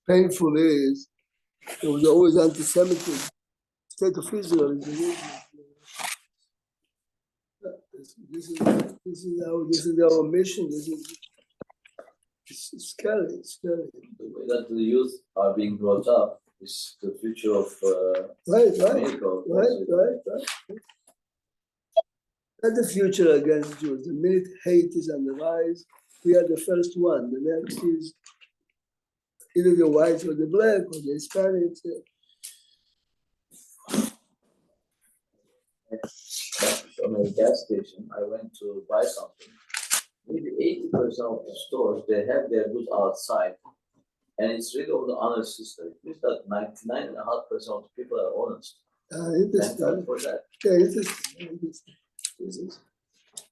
painful is there was always anti-Semitism. State of Israel this is our mission. It's scary. It's scary. The way that the youth are being brought up is the future of America. Right. Not the future against Jews. The minute hate is on the rise, we are the first one. The next is either the whites or the black or the Hispanics. On a gas station, I went to buy something. Maybe 80% of the stores, they have their goods outside. And it's really on the honest system. It means that 99.5% of the people are honest. Thank God for that.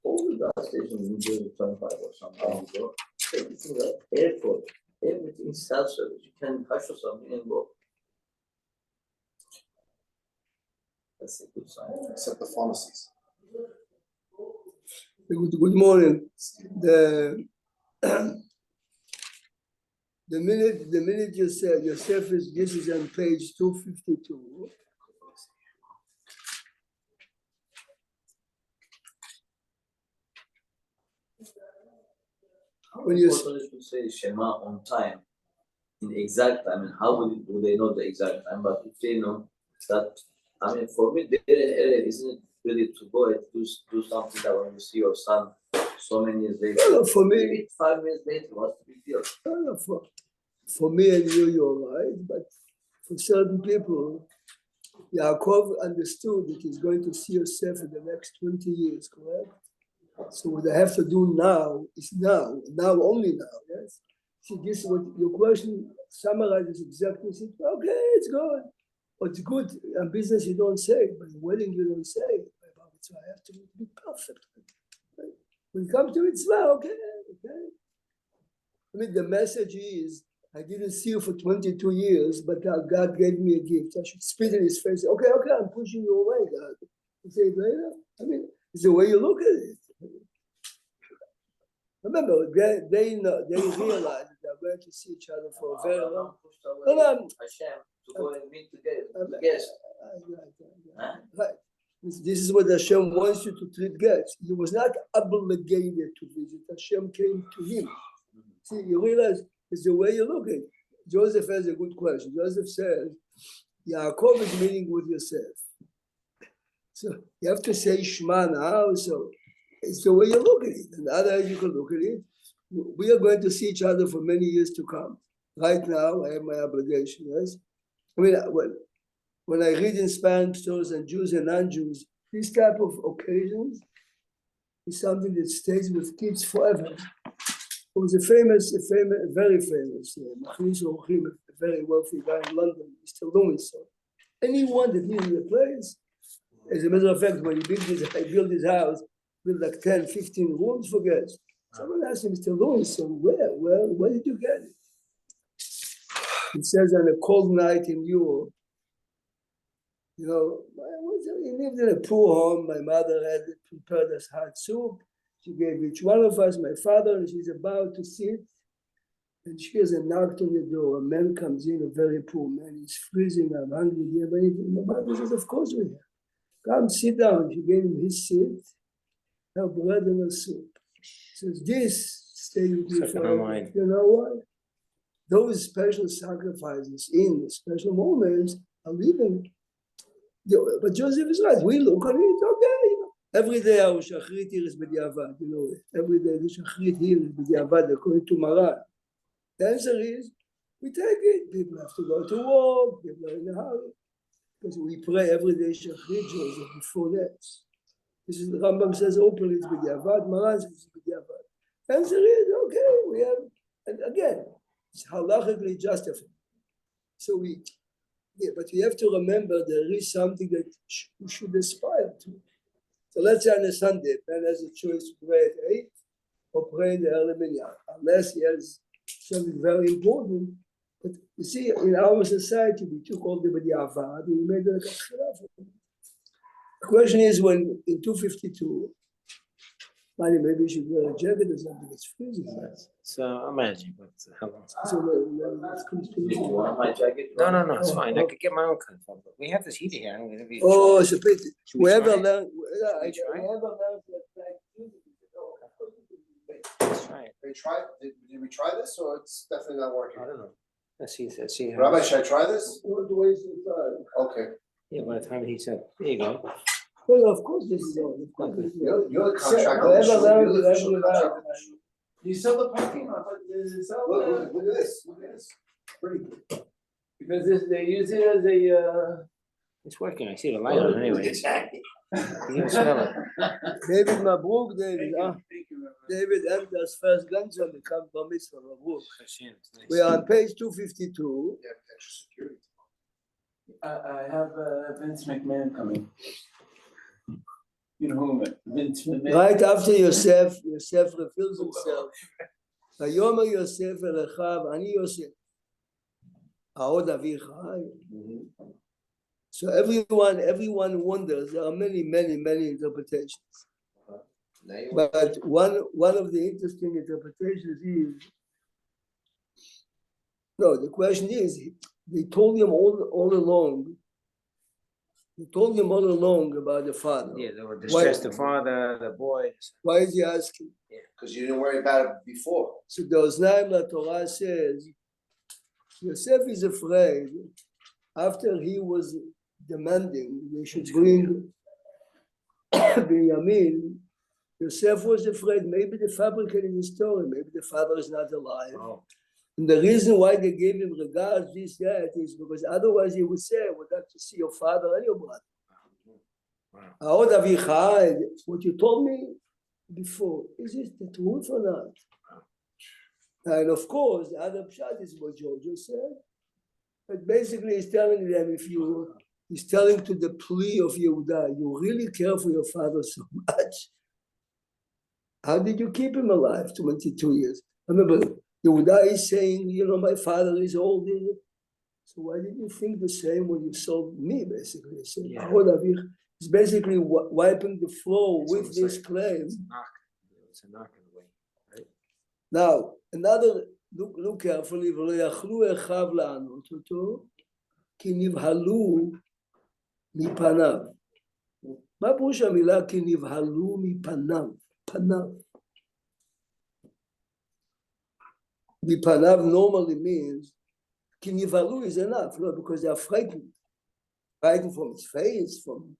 All the gas stations in Jersey 25 or something ago, everything like airport, everything is self-service. You can touch something and go. That's a good sign. Except the pharmacies. Good morning. The minute you said Yosef is, this is on page 252. When you say Shema on time, in the exact time, and how would they know the exact time? But if they know that, I mean, for me, isn't it really to go and do something that when you see your son so many years later? No, for me, 5 minutes later, what's the big deal? No, for me and you're right, but for certain people, Yaakov understood that he's going to see Yosef in the next 20 years, correct? So what I have to do now is now only now, yes? See, this is what your question summarizes exactly. Okay, it's good. But it's good in business you don't say, but in wedding you don't say. So I have to be perfect. Right? When it comes to it, okay. I mean, the message is, I didn't see you for 22 years, but God gave me a gift. I should spit in his face. Okay, I'm pushing you away, God. You say it later. I mean, it's the way you look at it. Remember, they realize that they're going to see each other for a very long time. Hashem to go and meet together. Yes. Right. This is what Hashem wants you to treat guests. He was not obligated to visit. Hashem came to him. See, you realize it's the way you look at it. Joseph has a good question. Joseph says, Yaakov is meeting with Yosef. So you have to say Shema now. So it's the way you look at it. And otherwise you can look at it. We are going to see each other for many years to come. Right now, I have my obligation, yes? I mean, when I read in Spanish stories and Jews and non-Jews, this type of occasions is something that stays with kids forever. There was a very famous, a very wealthy guy in London, Mr. Lewis. Anyone that needed a place, as a matter of fact, when he built his house, built like 10, 15 rooms for guests. Someone asked him, Mr. Lewis, where did you get it? He says on a cold night in Europe, he lived in a poor home. My mother had prepared us hot soup. She gave each one of us, my father, and she's about to sit. And she has a knock on the door. A man comes in, a very poor man. He's freezing. I'm hungry. Do you have anything? My mother says, of course we have. Come sit down. She gave him his seat, her bread and her soup. She says, this stay with me forever. You know why? Those special sacrifices in the special moments are living. But Joseph is right. We look at it, okay. Every day our shachrit here is b'diavad, you know it. Every day the shachrit here is b'diavad according to Maran. The answer is, we take it. People have to go to work, people are in a hurry. Because we pray every day shachrit, Joseph, before that. This is the Rambam says openly it's b'diavad, Maran says it's b'diavad. The answer is, okay, we have, and again, it's halachically justified. So but we have to remember there is something that we should aspire to. So let's say on a Sunday, man has a choice to pray at 8 or pray in the early minyan, unless he has something very important. But you see, in our society, we took all the b'diavad and we made it like a khilaf. The question is, when in 252, maybe you should wear a jacket or something, it's freezing. It's managing, but hello. So let's continue. You want my jacket? No, it's Oh, fine. I oh. could get my own control, but we have this heater here. I'm gonna be. Oh, it's a pity. Should we Whoever try it? learned, we try it? whoever learned that like music, Let's try it. They tried, did we try this or it's definitely not working? I don't know. Let's see. How Rabbi, should I try this? don't waste your time. Okay. Yeah, by the time he said, there you go. Well, of course this is all. Of course this is all. You're the So, contractor. whoever You're learned the it, official everyone contractor. learned. You sell the parking lot, but you sell Look at this, look at this. Pretty good. because they use it as a, It's working. I see the light on anyway. Exactly. You can smell it. David Mabruk, David, David Emder's first grandson become bar mitzvah, Mabruk. We are on page 252. Yeah, extra security. I have Vince McMahon coming. You know who Vince McMahon? Right after Yosef reveals himself. Vayomer Yosef elechav, ani Yosef. Ha'od avi chai. So everyone wonders. There are many interpretations. But one of the interesting interpretations is, no, the question is, they told him all along. They told him all along about the father. Yeah, they were distressed. The father, the boy. Why is he asking? Because you didn't worry about it before. So the Oznaim La Torah says, Yosef is afraid after he was demanding they should bring Binyamin. Yosef was afraid maybe they fabricated the story, maybe the father is not alive. Oh. And the reason why they gave him regards, this, that, is because otherwise he would say, I would like to see your father and your brother. Ha'od avi chai, what you told me before, is it the truth or not? And of course, the other pshat is what Giorgio said. But basically he's telling them, he's telling to the plea of Yehuda, you really care for your father so much. How did you keep him alive 22 years? Remember, Yehuda is saying, my father is old. So why did you think the same when you sold me, basically? He said, Yeah. It's basically wiping the floor with this claim. It's a knock in a way, right? Now, look carefully, ולא יכלו אחיו לענות אותו, כי נבהלו מפניו. מה פירוש המילה כי נבהלו מפניו? פניו. מפניו normally means, כי נבהלו is enough, no, because they are frightened. Frightened from his face, from...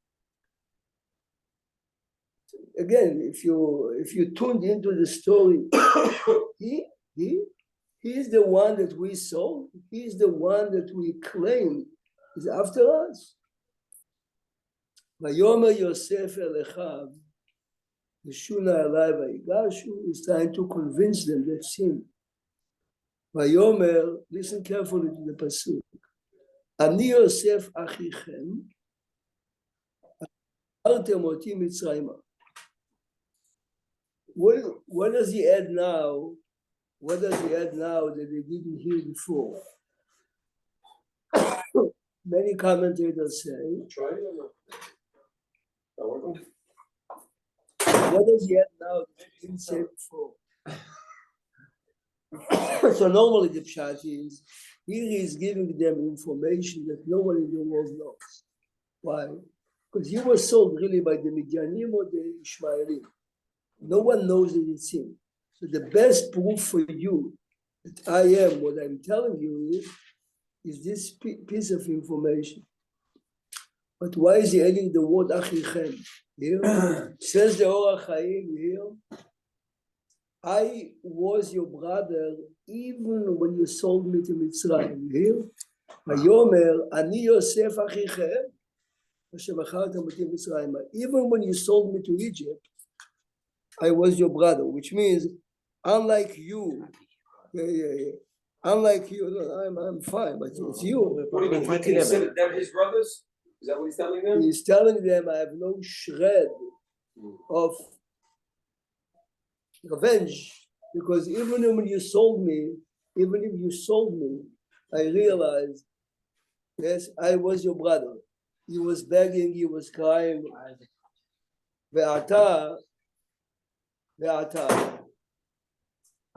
Again, if you tuned into the story, he is the one that we sold. He is the one that we claim is after us. Vayomer Yosef elechav, Yeshuna alai Vayigashu, is trying to convince them that's him. Vayomer, listen carefully to the pasuk. Ani Yosef achichem, artem oti Mitzrayma. What does he add now? What does he add now that they didn't hear before? Many commentators say, what does he add now that he didn't say before? So normally the pshat is, here he is giving them information that no one in the world knows. Why? Because he was sold really by the Midianim or the Ishmaelim. No one knows that it's him. So the best proof for you that I am what I'm telling you is this piece of information. But why is he adding the word achichem here? Says the Or HaChaim here, I was your brother even when you sold me to Mitzrayim. Here, Vayomer ani Yosef achichem, shemachartem oti Mitzrayim. Even when you sold me to Egypt, I was your brother, which means, unlike you, unlike you, no, I'm fine, but it's you. What do you mean? He considered them his brothers? Is that what he's telling them? He's telling them I have no shred of revenge, because even when you sold me, even if you sold me, I realized, yes, I was your brother. He was begging, he was crying. Ve'ata,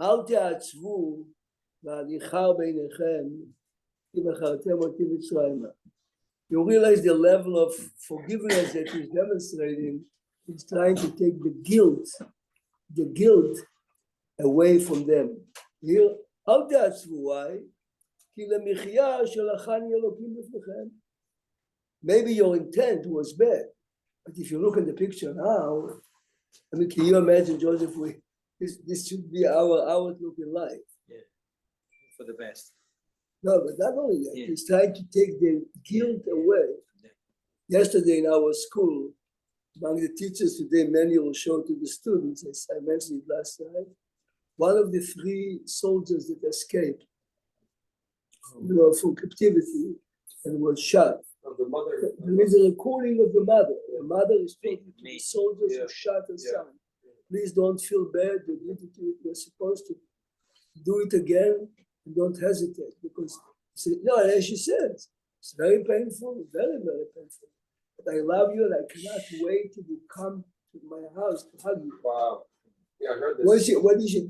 אל תעצבו והניחר ביניכם, כי מכרתם אותי מצרימה. You realize the level of forgiveness that he's demonstrating. He's trying to take the guilt away from them. Here, אל תעצבו, why? כי למחיה שלחני אלוקים בפניכם. Maybe your intent was bad, but if you look at the picture now, I mean, can you imagine, Joseph, this should be our outlook in life. For the best. No, but not only that, Yeah. he's trying to take the guilt away. Yesterday in our school, among the teachers today, manual showed to the students, as I mentioned it last night, one of the 3 soldiers that escaped, from captivity and was shot. Of the mother. There is a recording of the mother. The mother is speaking to the soldiers who shot her son. Please don't feel bad. You did it. You're supposed to do it again. And don't hesitate, because as she says, it's very painful, very, very painful. But I love you, and I cannot wait till you come to my house to hug you. Wow. Yeah, I heard this. What is she?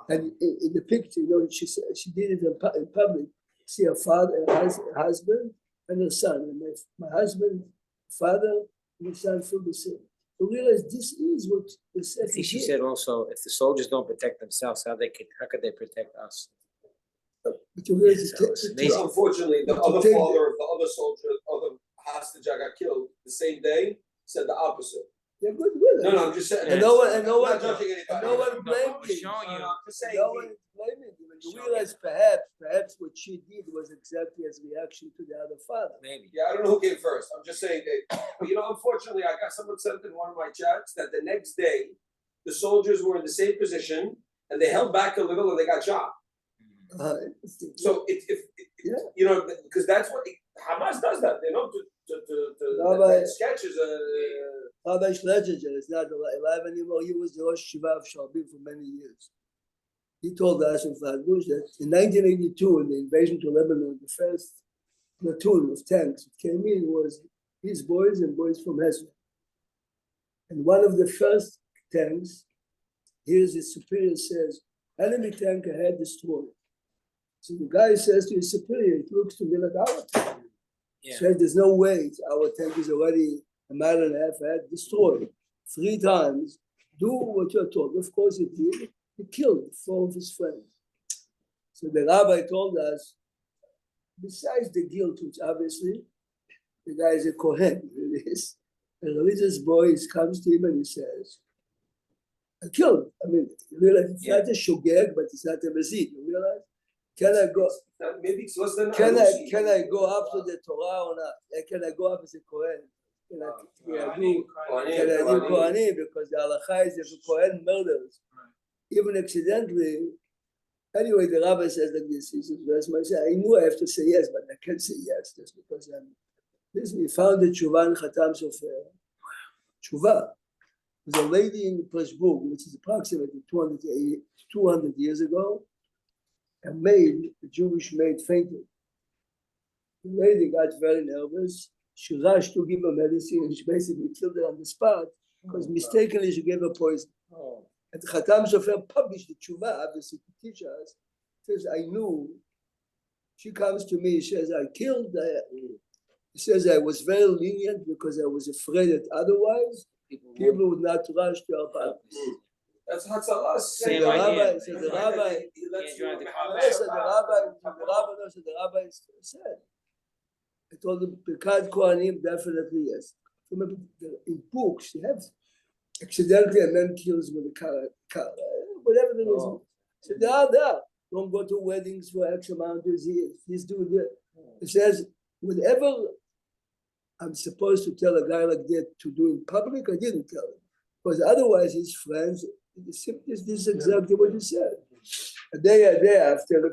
And in the picture, she said she did it in public. See her father, her husband, and her son. And my husband, father, and the son feel the same. To realize this is what the I second. think she said also, if the soldiers don't protect themselves, how could they protect us? But you realize So it's amazing. Unfortunately, the other father of the other soldier, other hostage I got killed the same day, said the opposite. They're good with it. No, I'm just saying. And no one, I'm not judging anybody. and no one blamed we're him. showing you. I'm just saying. No one is blaming him. And you Showing realize perhaps what she did was exactly as reaction to the other father. Maybe. Yeah, I don't know who came first. I'm just saying, but unfortunately, I got someone sent in one of my chats that the next day, the soldiers were in the same position and they held back a little and they got shot. So because that's what Hamas does that. They know to sketch is a. Rabbi Schletcher is not alive anymore. He was the Rosh Shiva of Shalbim for many years. He told us in Flatbush that in 1982, in the invasion to Lebanon, the first platoon of tanks that came in was his boys and boys from Hezbollah. And one of the first tanks, here's his superior says, enemy tank ahead destroyed. So the guy says to his superior, it looks to me like our tank. He says, there's no way, our tank is already a mile and a half ahead, destroyed 3 times. Do what you're told. Of course he did. He killed 4 of his friends. So the rabbi told us, besides the guilt, which obviously the guy is a Kohen, really is, a religious boy comes to him and he says, I killed. I mean, you realize it's not a shogeg, but it's not a mazid. You realize? Can I go? Maybe it's less than. Can I go up to the Torah or not? Can I go up as a Kohen? Can I do Kohanim? Because the halacha is if a Kohen murders, even accidentally. Anyway, the rabbi says like this. He says, I knew I have to say yes, but I can't say yes just because I'm. This we found the Tshuva in Khatam Sofer. Tshuva. There's a lady in Pressburg, which is approximately 200 years ago. A maid, a Jewish maid, fainted. The lady got very nervous. She rushed to give her medicine and she basically killed her on the spot because mistakenly she gave her poison. And Khatam Sofer published the Tshuva, obviously, to teach us. Says, I knew. She comes to me, she says, I killed. She says, I was very lenient because I was afraid that otherwise people would not rush to our parties. That's Hatzalah. Same idea. So the rabbi said, I told him, Birkat Kohanim, definitely yes. In books, you have accidentally a man kills with a car, whatever the reason. So they are there. Don't go to weddings for X amount of years. Please do that. It says, whatever I'm supposed to tell a guy like that to do in public, I didn't tell him. Because otherwise his friends, this is exactly what you said. A day after,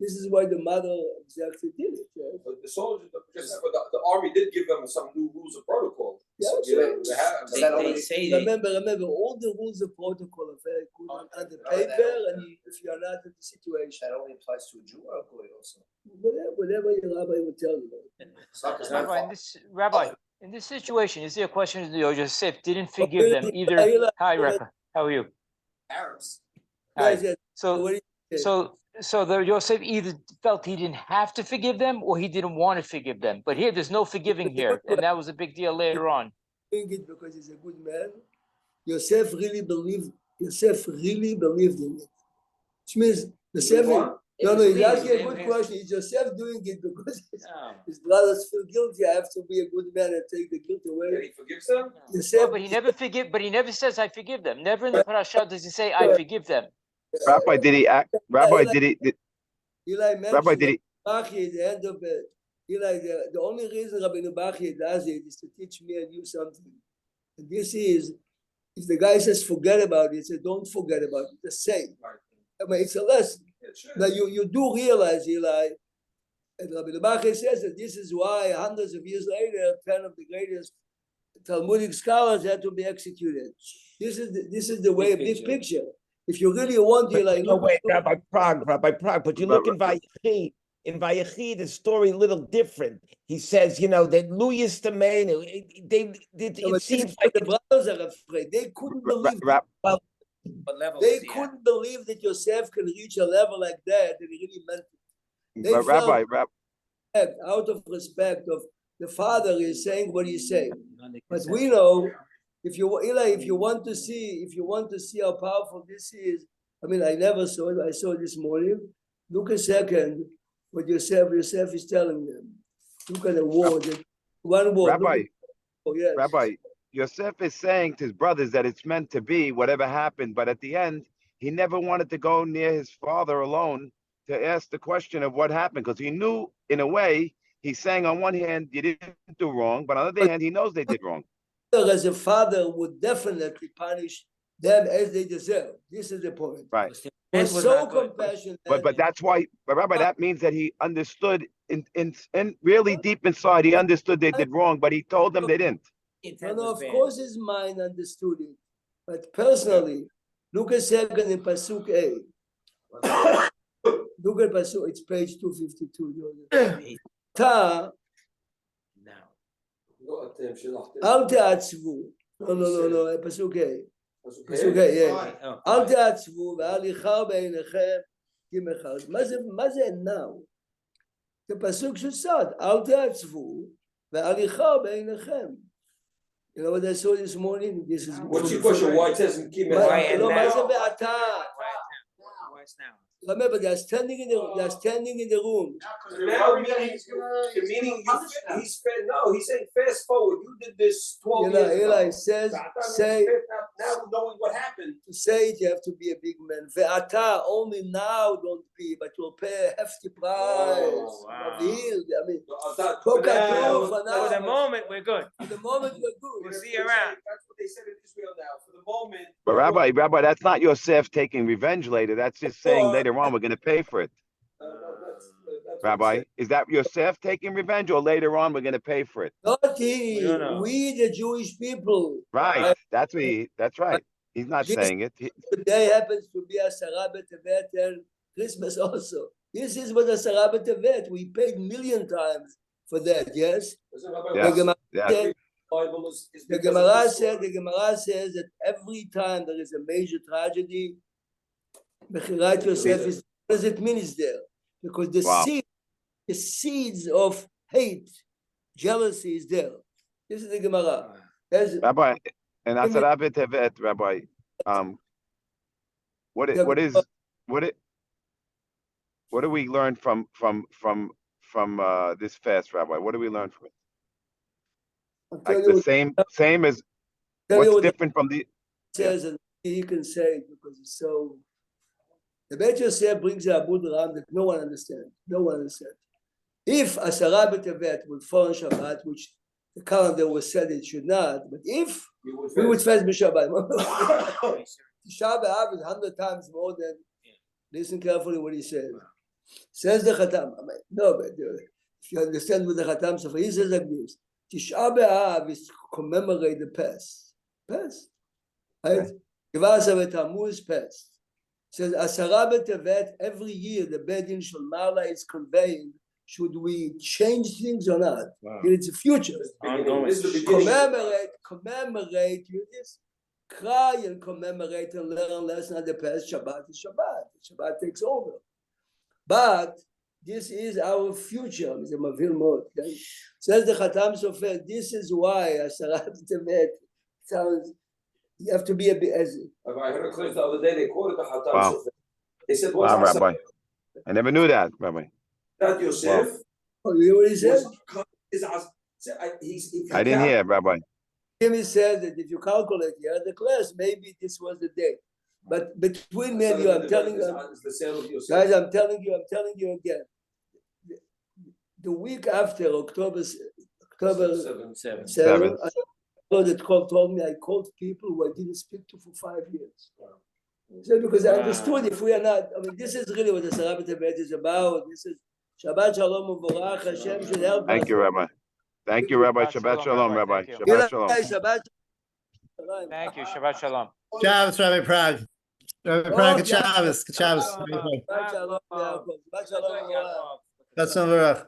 this is why the mother exactly did it. Right? But the soldiers, the army did give them some new rules of protocol. Yeah, So, They say they. Remember, all the rules of protocol are very good on the paper, and if you are not in the situation. That only applies to a Jew or a Goy also. Whatever your rabbi will tell you. Rabbi, in this situation, is there a question that Yosef didn't forgive them either? Hi, Rebbe. How are you? Arabs. Yes, yes. So, What do you say? so the Yosef either felt he didn't have to forgive them or he didn't want to forgive them. But here, there's no forgiving here, and that was a big deal later on. Doing it because he's a good man. Yosef really believed in it. Which means Yosef, no, he's asking a good question. Is Yosef doing it because his brothers feel guilty? I have to be a good man and take the guilt And away. he forgives them? Yosef, But he never says I forgive them. Never in the parasha does he say I forgive them. Rabbi, did he act? Rabbi, did he? Eli Rabbi, mentioned did he? Bachya at the end of it. Eli, the only reason Rabbi Bachya does it is to teach me and you something. And this is, if the guy says forget about it, say don't forget about it, just say. I mean, it's a lesson. Now you do realize, Eli, and Rabbi Bachya says that this is why hundreds of years later, 10 of the greatest Talmudic scholars had to be executed. This is the way, big picture. If you really want to, like, No, wait, Rabbi Prague, but you look in Vayechi. In Vayechi, the story a little different. He says, that Luyas Tamenu, it seems like the brothers are afraid. They couldn't believe. They couldn't believe that Yosef can reach a level like that, and he really meant it. They Rabbi, felt out of respect of the father is saying what he's saying. But we know, if you want to see how powerful this is, I mean, I never saw it. I saw it this morning. Look a second what Yosef is telling them. Look at the word. One word. Rabbi, Yes. Rabbi, Yosef is saying to his brothers that it's meant to be whatever happened, but at the end, he never wanted to go near his father alone to ask the question of what happened, because he knew, in a way, he's saying on one hand, you didn't do wrong, but on the other hand, he knows they did wrong. As a father would definitely punish them as they deserve. This is the point. Right. Was so compassionate. But that's why, Rabbi, that means that he understood in really deep inside, he understood they did wrong, but he told them they didn't. No, of course his mind understood it. But personally, look a second in Pasuk A. Look at Pasuk, it's page 252. Ta אל תעצבו, לא, פסוק ה', פסוק ה', אל תעצבו ואל יכר בעיניכם כמחר. מה זה now? זה פסוק של סוד, אל תעצבו ואל יכר בעיניכם. You know what I saw this morning? This is What's your question? Why it says keep לא, מה זה ואתה? Why it's now? Remember, they're standing in the room. Now meaning he's saying fast forward. You did this 12 years ago. Eli says, say, now knowing what happened. to say it, you have to be a big man. Ve'ata, only now don't be, but you'll pay a hefty price. I mean, For the moment, we're good. for the moment, we're good. We'll see you around. That's what they said in Israel now. For the moment. But Rabbi, that's not Yosef taking revenge later. That's just saying later on we're going to pay for it. That's Rabbi, is that Yosef taking revenge, or later on we're going to pay for it? Not he, we the Jewish people. Right. That's right. He's not saying it. Today happens to be a Asara B'Tevet and Christmas also. This is what Asara B'Tevet, we paid 1,000,000 times for that, yes? Yes. The Gemara says that every time there is a major tragedy, Mechirat Yosef is, what does it mean is there? Because the seeds of hate, jealousy is there. This is the Gemara. Rabbi, and Asara B'Tevet, Rabbi, what do we learn from this fast, Rabbi? What do we learn from it? Like the same as what's different from the says, and he can say it because it's so. The Beit Yosef brings a Abu Ram that no one understands. No one understands. If Asara B'Tevet would fall on Shabbat, which the calendar was said it should not, but if we would fast B'Shabbat, Tisha B'Av is 100 times more than. Listen carefully what he says. Says the Khatam. No, but if you understand what the Khatam says, he says like this. Tisha B'Av is to commemorate the past. Past. Right? Kivasa V'Tammuz past. Says Asara B'Tevet, every year the Bedin Shalmala is conveying, should we change things or not? Wow. It's the future. Commemorate, you this. cry and commemorate and learn lesson on the past. Shabbat is Shabbat. Shabbat takes over. But this is our future. Says the Khatam Sofer, this is why Asarat Temet sounds, you have to be a bit as. I heard a clip the other day, they quoted the Hatam Wow. Sofer. They said, Wow, what's Rabbi. I never knew that, Rabbi. that Yosef? Oh, you know what he said? I didn't hear, Rabbi. Jimmy said that if you calculate here the class, maybe this was the day. But between me and you, I'm telling you, guys, I'm telling you again. The week after October 7, Seven. that told me I called people who I didn't speak to for 5 years. So because I understood if we are not, I mean, this is really what the Sarabbat Tebet is about. This is Shabbat Shalom U'Vorach. Hashem should help us. Thank you, Rabbi. Thank you, Rabbi. Shabbat Shalom, Rabbi. Thank you. Shabbat Shalom. Shabbat Shalom. Thank you. Shabbat Shalom. Shabbos, Rabbi Prague. Rabbi Prague, good Shabbos. Good Shabbos. Shabbat Shalom. Shabbat Shalom. That's Shalom.